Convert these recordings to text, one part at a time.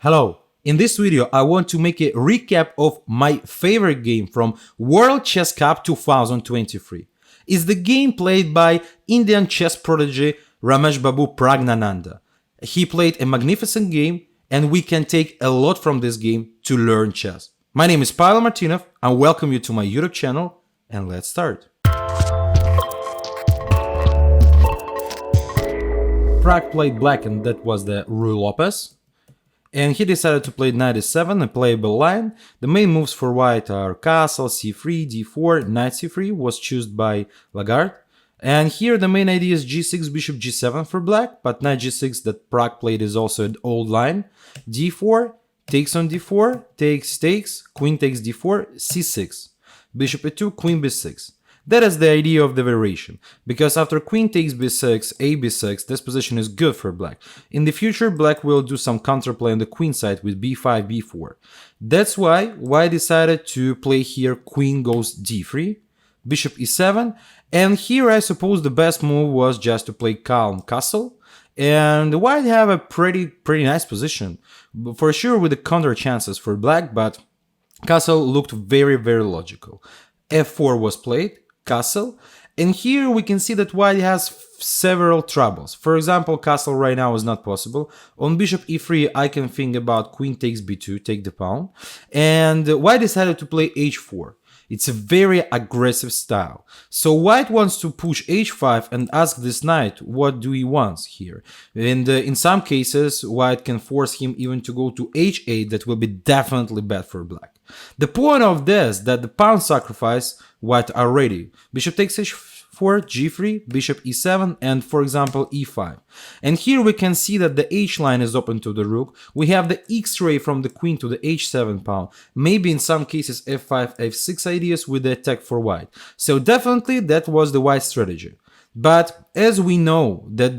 Hello, in this video I want to make a recap of my favorite game from World Chess Cup 2023. It's the game played by Indian chess prodigy Ramesh Babu Praggnanandhaa. He played a magnificent game and we can take a lot from this game to learn chess. My name is Pavel Martinov and welcome you to my YouTube channel, and let's start. Pragg played black and that was the Rui Lopez. And he decided to play knight e7, a playable line. The main moves for white are castle, c3, d4, knight c3 was chosen by Lagarde. And here the main idea is g6, bishop g7 for black, but knight g6 that Pragg played is also an old line. d4, takes on d4, takes, queen takes d4, c6, bishop e2, queen b6. That is the idea of the variation, because after queen takes b6, a b6, this position is good for black. In the future, black will do some counterplay on the queen side with b5, b4. That's why white decided to play here queen goes d3, bishop e7, and here I suppose the best move was just to play calm castle, and white have a pretty nice position, for sure with the counter chances for black, but castle looked very logical. f4 was played, castle, and here we can see that white has several troubles. For example, castle right now is not possible. On bishop e3 I can think about queen takes b2, take the pawn, and white decided to play h4. It's a very aggressive style. So white wants to push h5 and ask this knight what do he wants here. And in some cases white can force him even to go to h8, that will be definitely bad for black. The point of this that the pawn sacrifice white are ready. Bishop takes h4, g3, bishop e7, and for example e5. And here we can see that the h line is open to the rook. We have the x-ray from the queen to the h7 pawn. Maybe in some cases f5, f6 ideas with the attack for white. So definitely that was the white strategy. But as we know that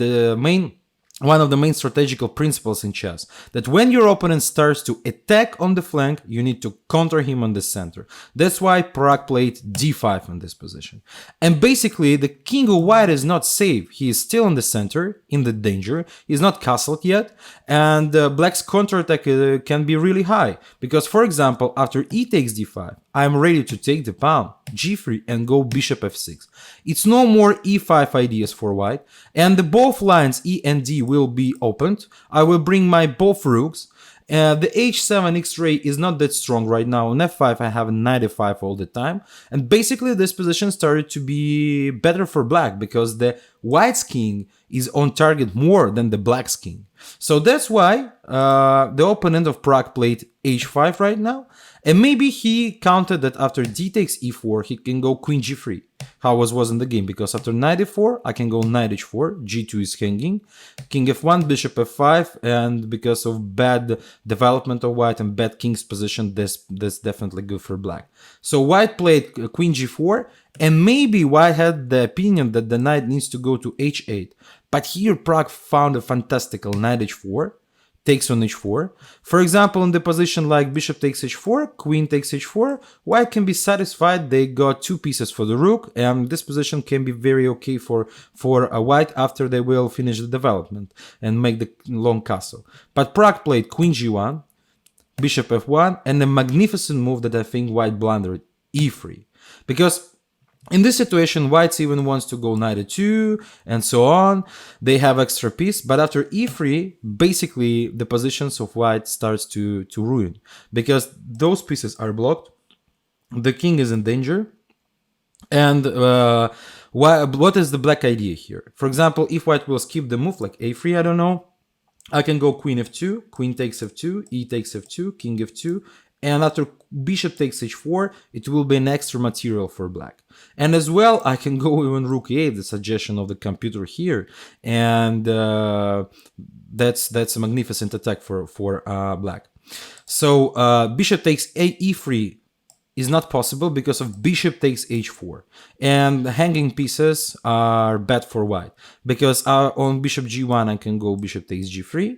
one of the main strategical principles in chess, that when your opponent starts to attack on the flank, you need to counter him on the center. That's why Pragg played d5 in this position. And basically, the king of white is not safe. He is still in the center, in the danger. He's not castled yet. And black's counterattack can be really high. Because, for example, after e takes d5, I'm ready to take the pawn, g3, and go bishop f6. It's no more e5 ideas for white, and the both lines e and d will be opened. I will bring my both rooks. The h7 x-ray is not that strong right now. On f5 I have a knight e5 all the time, and basically this position started to be better for black because the white's king is on target more than the black's king. So that's why the opponent of Pragg played h5 right now, and maybe he counted that after d takes e4 he can go queen g3, how was in the game, because after knight e4 I can go knight h4, g2 is hanging, king f1, bishop f5, and because of bad development of white and bad king's position, this definitely good for black. So white played queen g4, and maybe white had the opinion that the knight needs to go to h8, but here Pragg found a fantastical knight h4, takes on h4. For example, in the position like bishop takes h4, queen takes h4, white can be satisfied. They got two pieces for the rook, and this position can be very okay for a white after they will finish the development and make the long castle. But Pragg played queen g1, bishop f1, and a magnificent move that I think white blundered, e3. Because in this situation, white even wants to go knight e2 and so on. They have extra piece, but after e3, basically the positions of white starts to ruin because those pieces are blocked. The king is in danger. And what is the black idea here? For example, if white will skip the move like a3, I don't know, I can go queen f2, queen takes f2, e takes f2, king f2, and after bishop takes h4, it will be an extra material for black. And as well, I can go even rook e8, the suggestion of the computer here, and that's a magnificent attack for black. So bishop takes e3 is not possible because of bishop takes h4, and the hanging pieces are bad for white because on bishop g1 I can go bishop takes g3,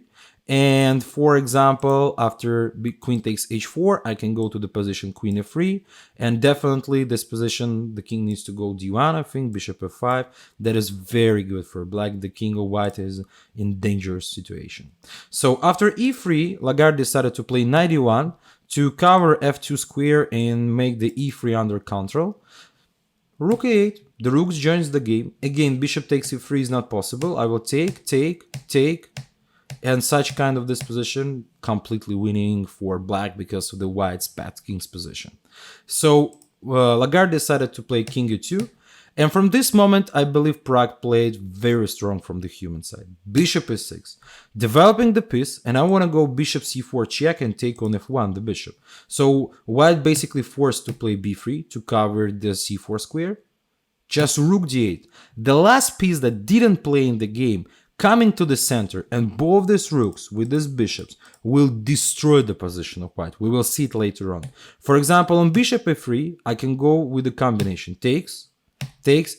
And for example, after queen takes h4, I can go to the position queen f3, and definitely this position, the king needs to go d1, I think, bishop f5. That is very good for black. The king of white is in dangerous situation. So after e3, Lagarde decided to play knight e1 to cover f2 square and make the e3 under control. Rook a8, the rook joins the game. Again, bishop takes e3 is not possible. I will take, and such kind of this position completely winning for black because of the white's bad king's position. So Lagarde decided to play king e2, and from this moment I believe Pragg played very strong from the human side. Bishop e6, developing the piece, and I want to go bishop c4 check and take on f1 the bishop. So white basically forced to play b3 to cover the c4 square. Just rook d8, the last piece that didn't play in the game, coming to the center, and both these rooks with these bishops will destroy the position of white. We will see it later on. For example, on bishop f3, I can go with the combination takes,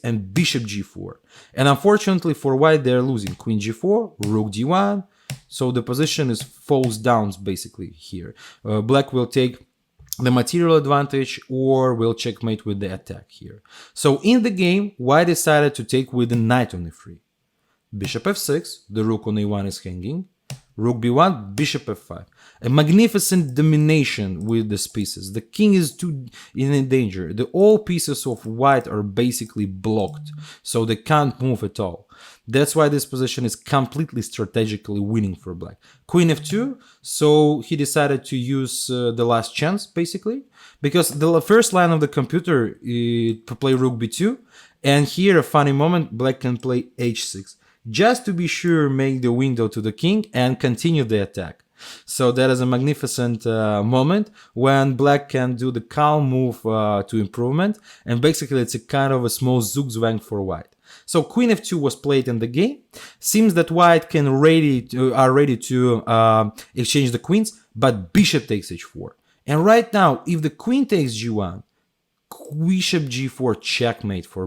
and bishop g4. And unfortunately for white, they're losing queen g4, rook d1. So the position is falls down basically here. Black will take the material advantage or will checkmate with the attack here. So in the game, white decided to take with the knight on e3. Bishop f6, the rook on a1 is hanging. Rook b1, bishop f5. A magnificent domination with these pieces. The king is too in danger. All pieces of white are basically blocked, so they can't move at all. That's why this position is completely strategically winning for black. Queen f2, so he decided to use the last chance, basically, because the first line of the computer to play rook b2, and here a funny moment, black can play h6. Just to be sure, make the window to the king and continue the attack. So that is a magnificent moment when black can do the calm move to improvement, and basically it's a kind of a small zugzwang for white. So queen f2 was played in the game. Seems that white are ready to exchange the queens, but bishop takes h4. And right now, if the queen takes g1, bishop g4 checkmate for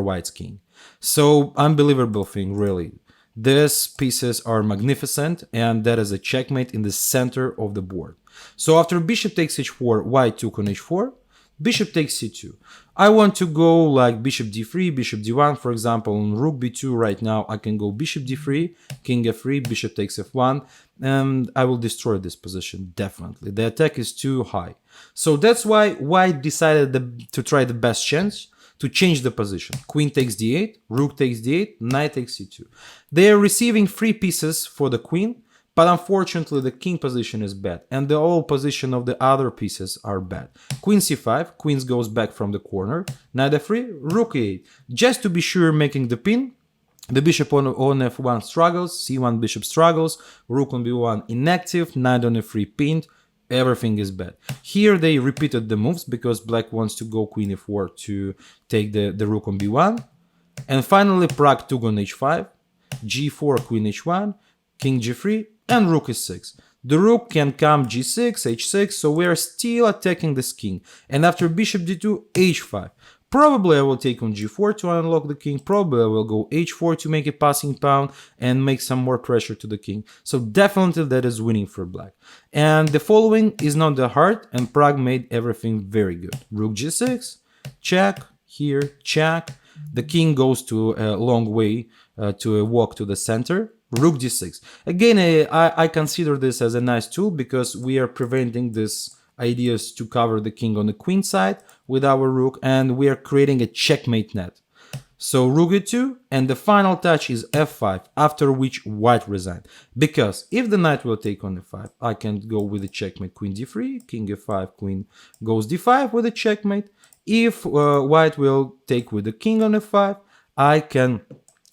white's king. So unbelievable thing, really. These pieces are magnificent, and that is a checkmate in the center of the board. So after bishop takes h4, white took on h4, bishop takes c2. I want to go like bishop d3, bishop d1, for example, on rook b2 right now, I can go bishop d3, king f3, bishop takes f1, and I will destroy this position, definitely. The attack is too high. So that's why white decided to try the best chance to change the position. Queen takes d8, rook takes d8, knight takes c2. They are receiving 3 pieces for the queen, but unfortunately the king position is bad, and the whole position of the other pieces are bad. Queen c5, queen goes back from the corner, knight f3, rook e8. Just to be sure, making the pin, the bishop on f1 struggles, c1 bishop struggles, rook on b1 inactive, knight on f3 pinned, everything is bad. Here they repeated the moves because black wants to go queen f4 to take the rook on b1. And finally Pragg took on h5, g4, queen h1, king g3, and rook e6. The rook can come g6, h6, so we are still attacking this king. And after bishop d2, h5. Probably I will take on g4 to unlock the king, probably I will go h4 to make a passing pawn and make some more pressure to the king. So definitely that is winning for black. And the following is not that hard, and Pragg made everything very good. Rook g6, check, here, check. The king goes to a long way to a walk to the center. Rook d6. Again, I consider this as a nice tool because we are preventing this ideas to cover the king on the queen side with our rook, and we are creating a checkmate net. So rook e2, and the final touch is f5, after which white resigned. Because if the knight will take on f5, I can go with the checkmate queen d3, king f5, queen goes d5 with a checkmate. If white will take with the king on f5, I can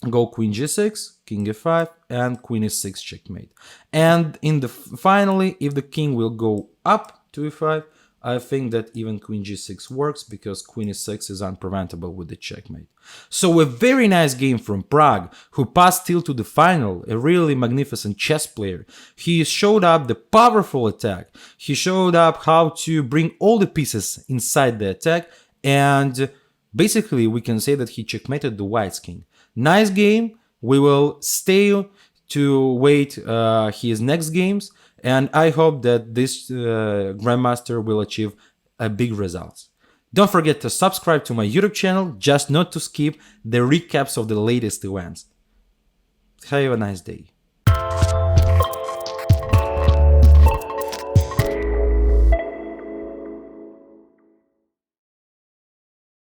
go queen g6, king f5, and queen e6 checkmate. And in the finally, if the king will go up to e5, I think that even queen g6 works because queen e6 is unpreventable with the checkmate. So a very nice game from Pragg, who passed still to the final, a really magnificent chess player. He showed up the powerful attack, he showed up how to bring all the pieces inside the attack, and basically we can say that he checkmated the white's king. Nice game, we will stay to wait his next games, and I hope that this Grandmaster will achieve a big results. Don't forget to subscribe to my YouTube channel just not to skip the recaps of the latest events. Have a nice day.